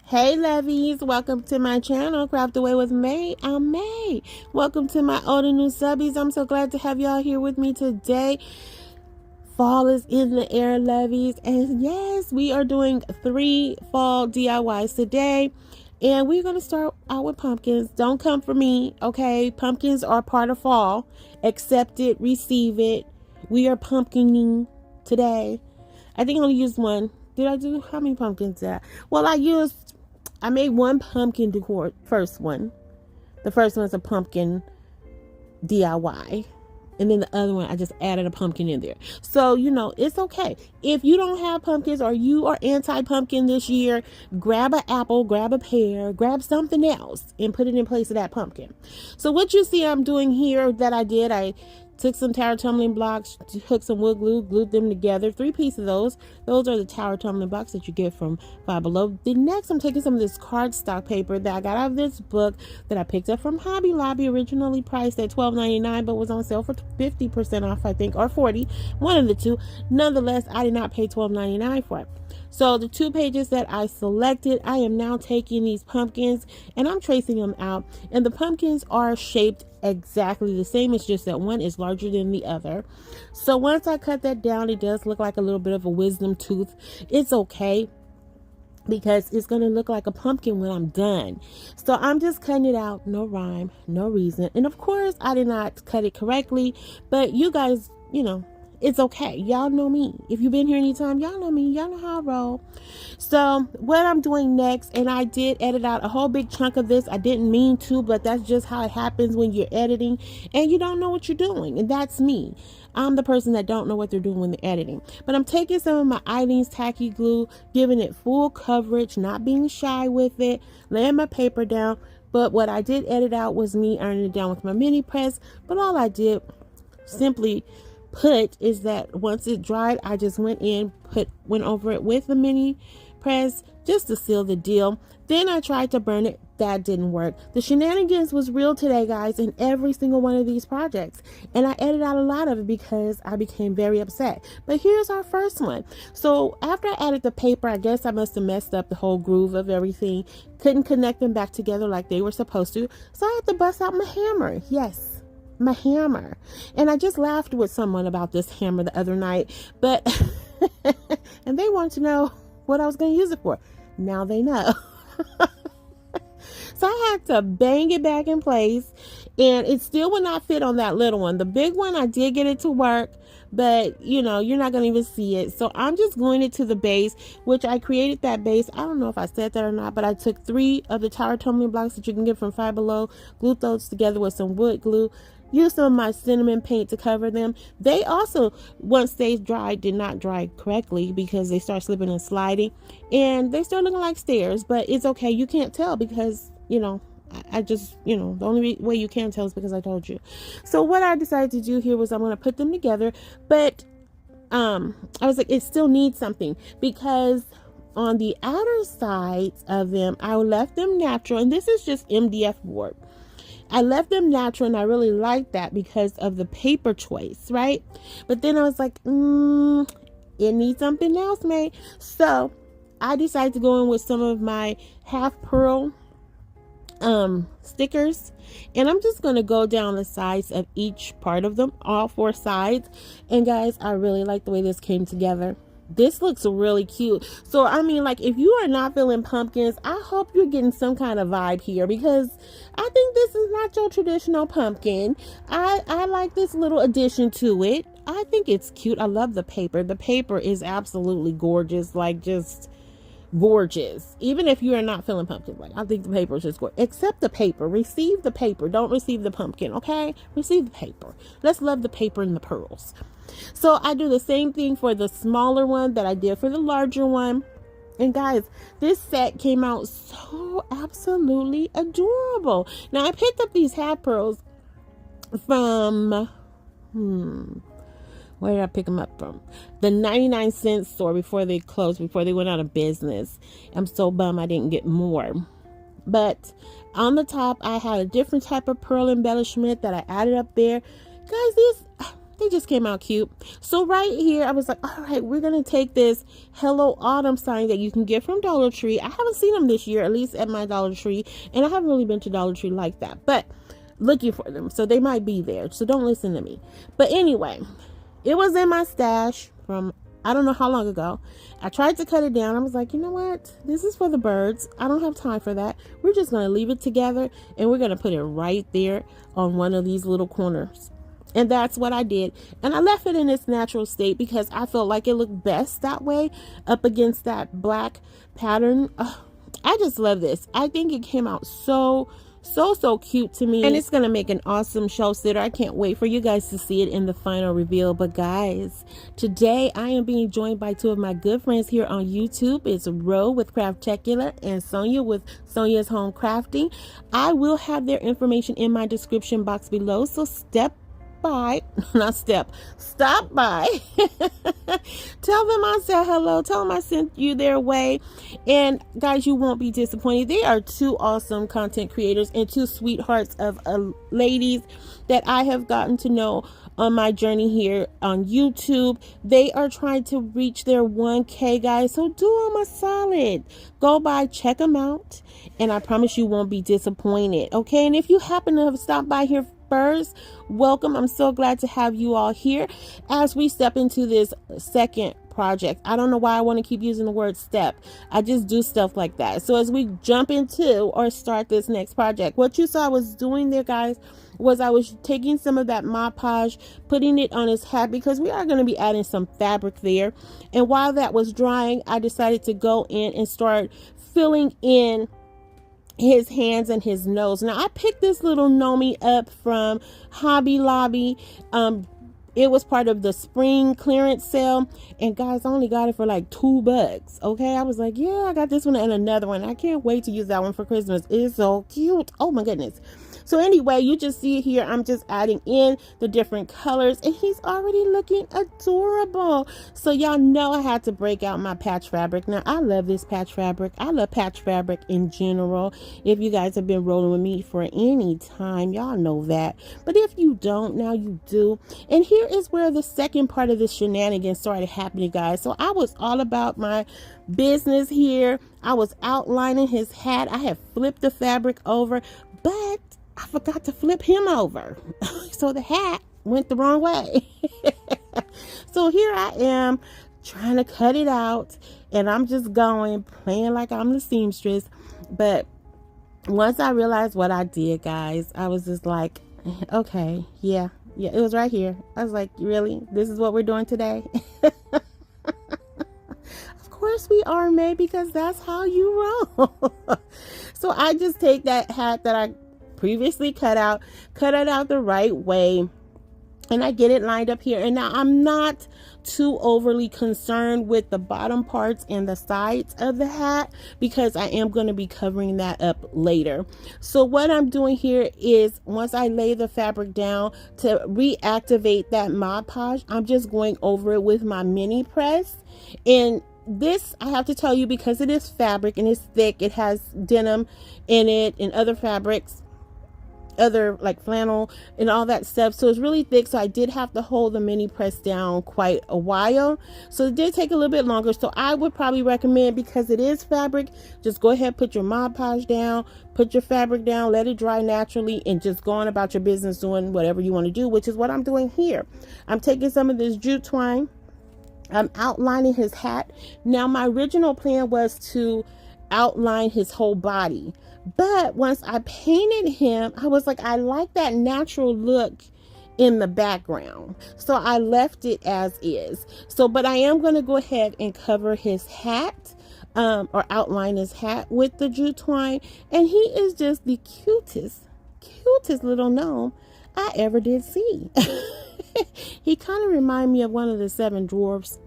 Hey Lovies, welcome to my channel, Craft Away with May. I'm May. Welcome to my old and new subbies. I'm so glad to have y'all here with me today. Fall is in the air, Lovies, and yes, we are doing 3 fall DIYs today. And we're going to start out with pumpkins. Don't come for me, okay? Pumpkins are part of fall. Accept it, receive it. We are pumpkining today. I think I only used one. Did I do how many pumpkins did I? Well, I made one pumpkin decor, first one. The first one's a pumpkin DIY. And then the other one, I just added a pumpkin in there. So, it's okay. If you don't have pumpkins or you are anti-pumpkin this year, grab an apple, grab a pear, grab something else and put it in place of that pumpkin. So what you see I'm doing here that I took some tower tumbling blocks, hooked some wood glue, glued them together. 3 pieces of those. Those are the tower tumbling blocks that you get from Five Below. Then next, I'm taking some of this cardstock paper that I got out of this book that I picked up from Hobby Lobby, originally priced at $12.99, but was on sale for 50% off, I think, or 40, one of the two. Nonetheless, I did not pay $12.99 for it. So the 2 pages that I selected, I am now taking these pumpkins and I'm tracing them out. And the pumpkins are shaped exactly the same. It's just that one is larger than the other. So once I cut that down, it does look like a little bit of a wisdom tooth. It's okay, because it's going to look like a pumpkin when I'm done. So I'm just cutting it out. No rhyme, no reason. And of course, I did not cut it correctly, but you guys, it's okay. Y'all know me. If you've been here anytime, y'all know me. Y'all know how I roll. So what I'm doing next, and I did edit out a whole big chunk of this. I didn't mean to, but that's just how it happens when you're editing and you don't know what you're doing. And that's me. I'm the person that don't know what they're doing when they're editing. But I'm taking some of my Eileen's tacky glue, giving it full coverage, not being shy with it, laying my paper down. But what I did edit out was me ironing it down with my mini press. But all I did simply put is that once it dried, I just went over it with the mini press just to seal the deal. Then I tried to burn it. That didn't work. The shenanigans was real today, guys, in every single one of these projects. And I edited out a lot of it because I became very upset. But here's our first one. So after I added the paper, I guess I must have messed up the whole groove of everything. Couldn't connect them back together like they were supposed to. So I had to bust out my hammer. Yes, my hammer. And I just laughed with someone about this hammer the other night, but and they wanted to know what I was going to use it for. Now they know. So I had to bang it back in place, and it still would not fit on that little one. The big one, I did get it to work, but you're not going to even see it. So I'm just gluing it to the base, which I created that base. I don't know if I said that or not, but I took 3 of the tower tumbling blocks that you can get from Five Below, glued those together with some wood glue, used some of my cinnamon paint to cover them. They also, once they dried, did not dry correctly because they start slipping and sliding, and they start looking like stairs, but it's okay. You can't tell because, I just, the only way you can tell is because I told you. So what I decided to do here was I'm going to put them together, but I was like, it still needs something, because on the outer sides of them, I left them natural, and this is just MDF board. I left them natural, and I really like that because of the paper choice, right? But then I was like, it needs something else, May. So I decided to go in with some of my half pearl stickers, and I'm just going to go down the sides of each part of them, all 4 sides. And guys, I really like the way this came together. This looks really cute. So I mean, like, if you are not feeling pumpkins, I hope you're getting some kind of vibe here, because I think this is not your traditional pumpkin. I like this little addition to it. I think it's cute. I love the paper. The paper is absolutely gorgeous, like just gorgeous. Even if you are not feeling pumpkin, like, I think the paper is just gorgeous. Accept the paper, receive the paper, don't receive the pumpkin, okay? Receive the paper. Let's love the paper and the pearls. So I do the same thing for the smaller one that I did for the larger one. And guys, this set came out so absolutely adorable. Now I picked up these half pearls from where did I pick them up from? The 99-cent store before they closed, before they went out of business. I'm so bummed I didn't get more. But on the top, I had a different type of pearl embellishment that I added up there. Guys, They just came out cute. So right here, I was like, all right, we're going to take this Hello Autumn sign that you can get from Dollar Tree. I haven't seen them this year, at least at my Dollar Tree. And I haven't really been to Dollar Tree like that, but looking for them. So they might be there. So don't listen to me. But anyway, it was in my stash from I don't know how long ago. I tried to cut it down. I was like, you know what? This is for the birds. I don't have time for that. We're just going to leave it together and we're going to put it right there on one of these little corners. And that's what I did. And I left it in its natural state because I felt like it looked best that way up against that black pattern. I just love this. I think it came out so cute to me, and it's gonna make an awesome shelf sitter. I can't wait for you guys to see it in the final reveal. But guys, today I am being joined by two of my good friends here on YouTube. It's Ro with Craftecular and Sonia with Sonia's Home Crafting. I will have their information in my description box below, so stop by tell them I said hello, tell them I sent you their way, and guys, you won't be disappointed. They are two awesome content creators and two sweethearts of ladies that I have gotten to know on my journey here on YouTube. They are trying to reach their 1K, guys, so do them a solid, go by, check them out, and I promise you won't be disappointed. Okay, and if you happen to have stopped by here first, welcome. I'm so glad to have you all here as we step into this second project. I don't know why I want to keep using the word step. I just do stuff like that. So as we jump into or start this next project, what you saw I was doing there, guys, was I was taking some of that Mod Podge, putting it on his hat because we are going to be adding some fabric there. And while that was drying, I decided to go in and start filling in his hands and his nose. Now I picked this little Gnome up from Hobby Lobby. It was part of the spring clearance sale, and guys, I only got it for like $2. Okay, I was like, yeah, I got this one and another one. I can't wait to use that one for Christmas. It's so cute. Oh my goodness. So anyway, you just see here, I'm just adding in the different colors, and he's already looking adorable. So y'all know I had to break out my patch fabric. Now I love this patch fabric. I love patch fabric in general. If you guys have been rolling with me for any time, y'all know that. But if you don't, now you do. And here is where the second part of this shenanigans started happening, guys. So I was all about my business here. I was outlining his hat. I had flipped the fabric over, but I forgot to flip him over. So the hat went the wrong way. So here I am trying to cut it out, and I'm just going, playing like I'm the seamstress. But once I realized what I did, guys, I was just like, okay, yeah, it was right here. I was like, really? This is what we're doing today? Of course we are, May, because that's how you roll. So I just take that hat that I previously cut it out the right way, and I get it lined up here. And now I'm not too overly concerned with the bottom parts and the sides of the hat because I am going to be covering that up later. So what I'm doing here is, once I lay the fabric down to reactivate that Mod Podge, I'm just going over it with my mini press. And this, I have to tell you, because it is fabric and it's thick, it has denim in it and other fabrics, other like flannel and all that stuff, so it's really thick. So I did have to hold the mini press down quite a while, so it did take a little bit longer. So I would probably recommend, because it is fabric, just go ahead, put your Mod Podge down, put your fabric down, let it dry naturally, and just go on about your business doing whatever you want to do, which is what I'm doing here. I'm taking some of this jute twine, I'm outlining his hat. Now my original plan was to outline his whole body, but once I painted him, I was like, I like that natural look in the background, so I left it as is. So but I am going to go ahead and cover his hat, or outline his hat with the jute twine, and he is just the cutest little gnome I ever did see. He kind of reminded me of one of the 7 dwarfs.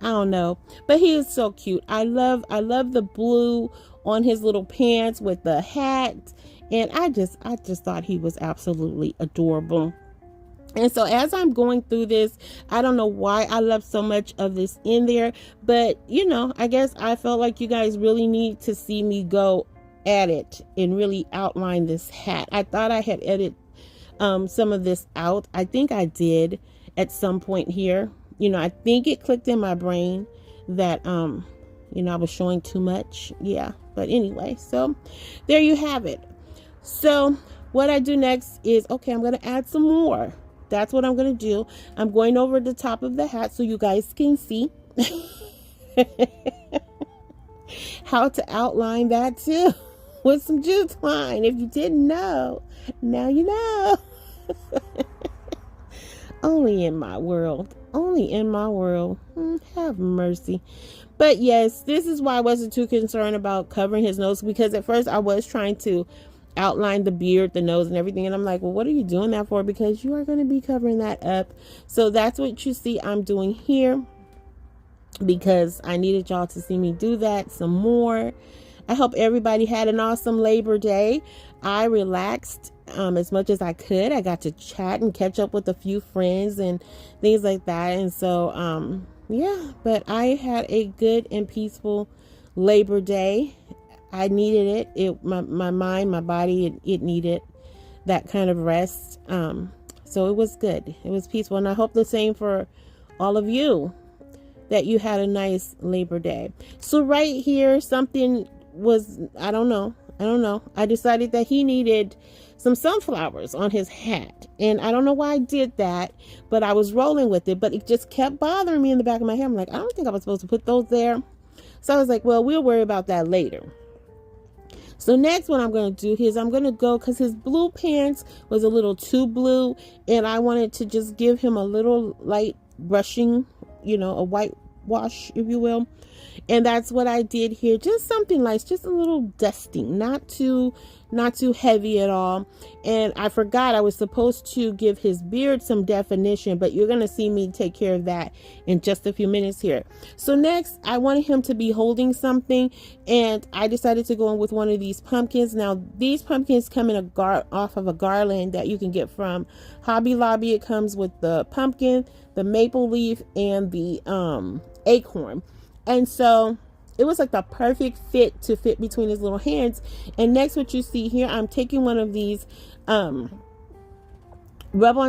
I don't know, but he is so cute. I love the blue on his little pants with the hat, and I just thought he was absolutely adorable. And so as I'm going through this, I don't know why I left so much of this in there, but you know, I guess I felt like you guys really need to see me go at it and really outline this hat. I thought I had edited some of this out. I think I did, at some point here. You know, I think it clicked in my brain that, you know, I was showing too much. Yeah. But anyway, so there you have it. So what I do next is, okay, I'm going to add some more. That's what I'm going to do. I'm going over the top of the hat so you guys can see how to outline that too with some jute twine. If you didn't know, now you know. Only in my world. Only in my world. Have mercy. But yes, this is why I wasn't too concerned about covering his nose, because at first I was trying to outline the beard, the nose, and everything. And I'm like, well, what are you doing that for? Because you are going to be covering that up. So that's what you see I'm doing here, because I needed y'all to see me do that some more. I hope everybody had an awesome Labor Day. I relaxed as much as I could. I got to chat and catch up with a few friends and things like that. And so, yeah, but I had a good and peaceful Labor Day. I needed it. My mind, my body, it needed that kind of rest. So it was good. It was peaceful. And I hope the same for all of you, that you had a nice Labor Day. So right here, something was, I don't know. I decided that he needed some sunflowers on his hat. And I don't know why I did that, but I was rolling with it. But it just kept bothering me in the back of my head. I'm like, I don't think I was supposed to put those there. So I was like, well, we'll worry about that later. So next what I'm going to do is I'm going to go, because his blue pants was a little too blue. And I wanted to just give him a little light brushing, you know, a white wash, if you will. And that's what I did here. Just something light, just a little dusting, not too heavy at all. And I forgot I was supposed to give his beard some definition, but you're going to see me take care of that in just a few minutes here. So next, I wanted him to be holding something, and I decided to go in with one of these pumpkins. Now, these pumpkins come in off of a garland that you can get from Hobby Lobby. It comes with the pumpkin, the maple leaf, and the acorn. And so it was like the perfect fit to fit between his little hands. And next, what you see here, I'm taking one of these rub-on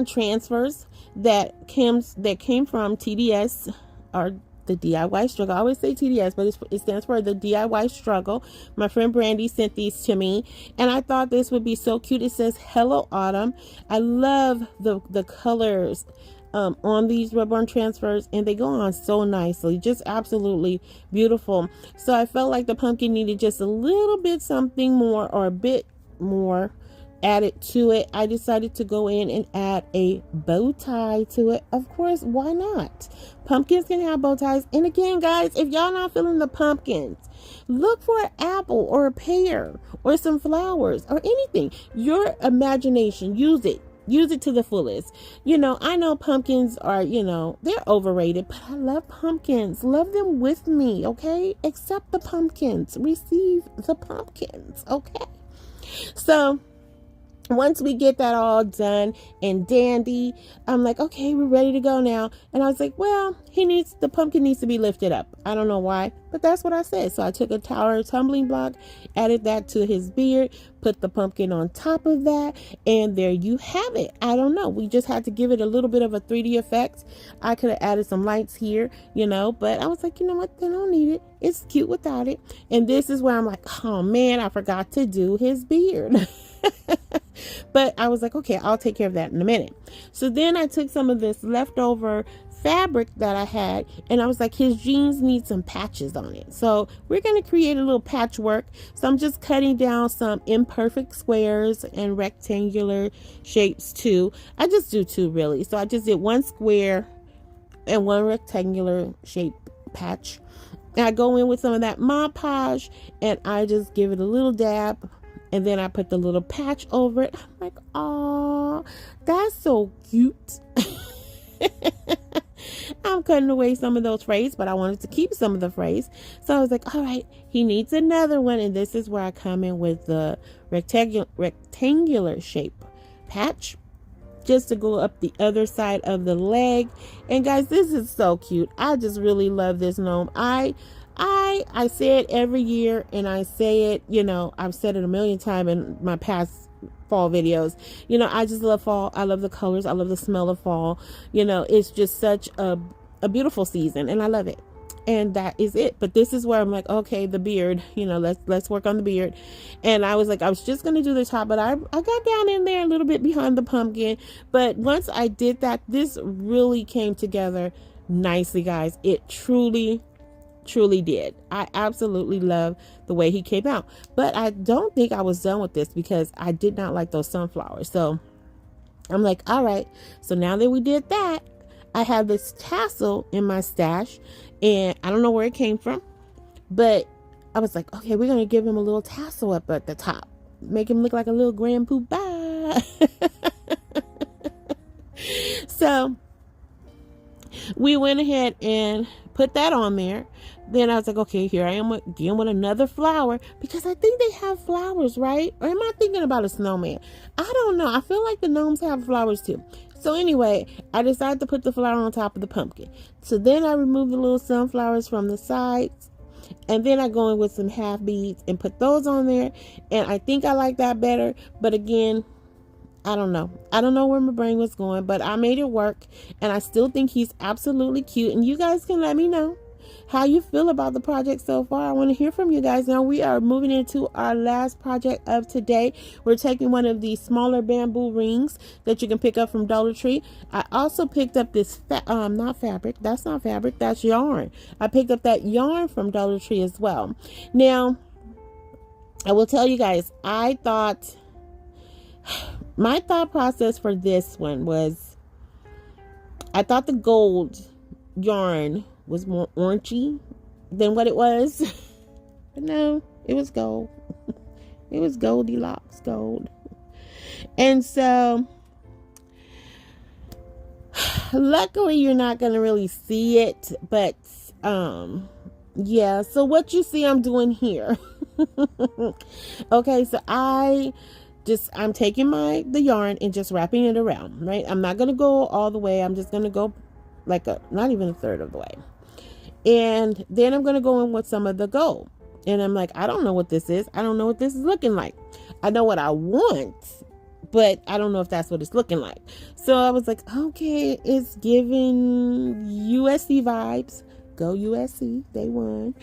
transfers that came from TDS, or the DIY struggle. I always say TDS, but it stands for the DIY struggle. My friend Brandy sent these to me, and I thought this would be so cute. It says Hello Autumn. I love the colors on these rub-on transfers, and they go on so nicely, just absolutely beautiful. So I felt like the pumpkin needed just a little bit something more, or a bit more added to it. I decided to go in and add a bow tie to it. Of course, why not? Pumpkins can have bow ties. And again, guys, if y'all not feeling the pumpkins, look for an apple or a pear or some flowers or anything. Your imagination, use it to the fullest. You know, I know pumpkins are, you know, they're overrated, but I love pumpkins. Love them with me, okay? Accept the pumpkins. Receive the pumpkins, okay? So once we get that all done and dandy, I'm like, okay, we're ready to go now. And I was like, well, the pumpkin needs to be lifted up. I don't know why, but that's what I said. So I took a tower tumbling block, added that to his beard, put the pumpkin on top of that, and there you have it. I don't know. We just had to give it a little bit of a 3D effect. I could have added some lights here, you know, but I was like, you know what? They don't need it. It's cute without it. And this is where I'm like, oh man, I forgot to do his beard. But I was like, okay, I'll take care of that in a minute. So then I took some of this leftover fabric that I had, and I was like, his jeans need some patches on it. So we're going to create a little patchwork. So I'm just cutting down some imperfect squares and rectangular shapes too. I just do two really. So I just did one square and one rectangular shape patch. And I go in with some of that Mod Podge, and I just give it a little dab. And then I put the little patch over it. I'm like, oh, that's so cute. I'm cutting away some of those frays, but I wanted to keep some of the frays. So I was like, all right, he needs another one. And this is where I come in with the rectangular shape patch, just to go up the other side of the leg. And guys, this is so cute. I just really love this gnome. I I say it every year, and I say it, you know, I've said it a million times in my past fall videos. You know, I just love fall. I love the colors. I love the smell of fall. You know, it's just such a beautiful season, and I love it. And that is it. But this is where I'm like, okay, the beard, you know, let's work on the beard. And I was like, I was just going to do the top, but I got down in there a little bit behind the pumpkin. But once I did that, this really came together nicely, guys. It truly did. I absolutely love the way he came out. But I don't think I was done with this, because I did not like those sunflowers. So I'm like, all right, so now that we did that, I have this tassel in my stash, and I don't know where it came from, but I was like, okay, we're going to give him a little tassel up at the top, make him look like a little grand poobah. So we went ahead and put that on there. Then I was like, okay, here I am again with another flower, because I think they have flowers, right? Or am I thinking about a snowman? I don't know. I feel like the gnomes have flowers too. So anyway, I decided to put the flower on top of the pumpkin. So then I removed the little sunflowers from the sides, and then I go in with some half beads and put those on there. And I think I like that better. But again, I don't know. I don't know where my brain was going, but I made it work, and I still think he's absolutely cute. And you guys can let me know how you feel about the project so far. I want to hear from you guys. Now we are moving into our last project of today. We're taking one of these smaller bamboo rings that you can pick up from Dollar Tree. I also picked up this not fabric. That's not fabric. That's yarn. I picked up that yarn from Dollar Tree as well. Now, I will tell you guys, I thought my thought process for this one was, I thought the gold yarn was more orangey than what it was. But no, it was gold. It was Goldilocks gold. And so luckily you're not going to really see it, but yeah, so what you see I'm doing here. Okay, so I'm taking the yarn and just wrapping it around, right? I'm not going to go all the way. I'm just going to go like not even a third of the way. And then I'm going to go in with some of the gold. And I'm like, I don't know what this is. I don't know what this is looking like. I know what I want, but I don't know if that's what it's looking like. So I was like, okay, it's giving USC vibes. Go USC. They won.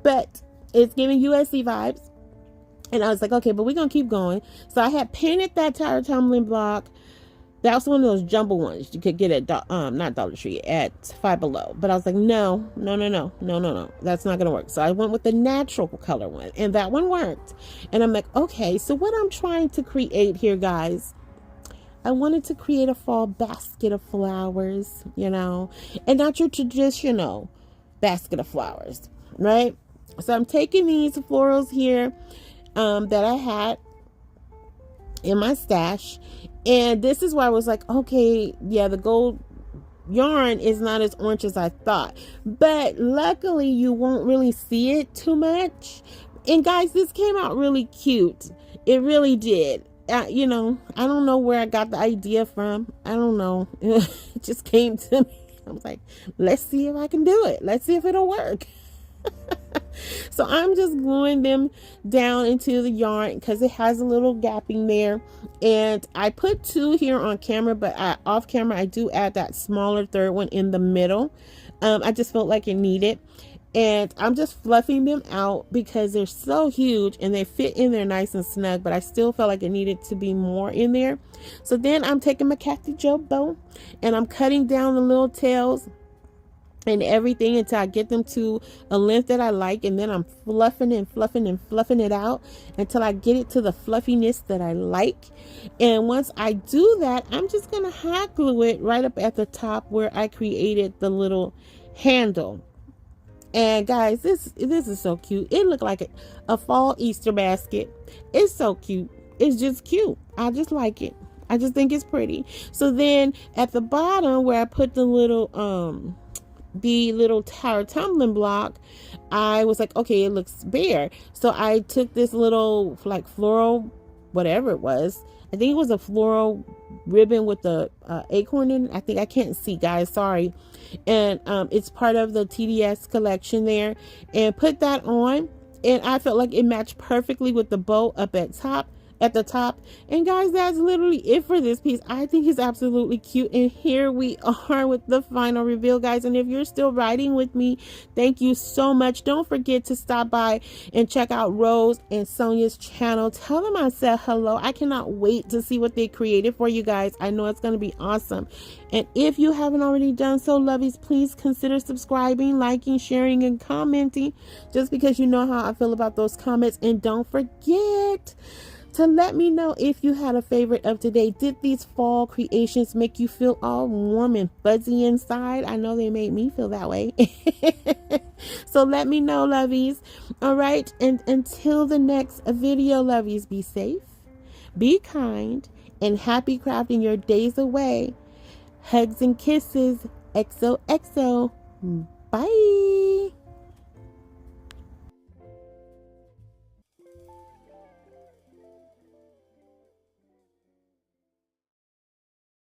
But it's giving USC vibes. And I was like, okay, but we're going to keep going. So I had painted that tire tumbling block. That was one of those jumbo ones you could get at, not Dollar Tree, at Five Below. But I was like, no. That's not going to work. So I went with the natural color one, and that one worked. And I'm like, okay, so what I'm trying to create here, guys, I wanted to create a fall basket of flowers, you know, and not your traditional basket of flowers, right? So I'm taking these florals here that I had in my stash. And this is why I was like, okay, yeah, the gold yarn is not as orange as I thought. But luckily, you won't really see it too much. And guys, this came out really cute. It really did. You know, I don't know where I got the idea from. I don't know. It just came to me. I was like, let's see if I can do it. Let's see if it'll work. So I'm just gluing them down into the yarn because it has a little gapping there. And I put two here on camera, but off camera I do add that smaller third one in the middle. I just felt like it needed. And I'm just fluffing them out because they're so huge and they fit in there nice and snug, but I still felt like it needed to be more in there. So then I'm taking my Kathy Joe bow and I'm cutting down the little tails and everything until I get them to a length that I like, and then I'm fluffing it out until I get it to the fluffiness that I like. And once I do that, I'm just gonna hot glue it right up at the top where I created the little handle. And guys, this is so cute. It looked like a fall Easter basket. It's so cute. It's just cute. I just like it. I just think it's pretty. So then at the bottom where I put the little tower tumbling block, I was like, okay, it looks bare. So I took this little like floral whatever it was. I think it was a floral ribbon with the acorn in it. I think, I can't see, guys, sorry. And it's part of the TDS collection there, and put that on, and I felt like it matched perfectly with the bow up at the top. And guys, that's literally it for this piece. I think it's absolutely cute, and here we are with the final reveal, guys. And if you're still riding with me, thank you so much. Don't forget to stop by and check out Rose and Sonia's channel. Tell them I said hello. I cannot wait to see what they created for you guys. I know it's going to be awesome. And if you haven't already done so, lovies, please consider subscribing, liking, sharing, and commenting, just because you know how I feel about those comments. And don't forget to let me know if you had a favorite of today. Did these fall creations make you feel all warm and fuzzy inside? I know they made me feel that way. So let me know, lovies. All right, and until the next video, lovies, be safe, be kind, and happy crafting your days away. Hugs and kisses. XOXO. Bye.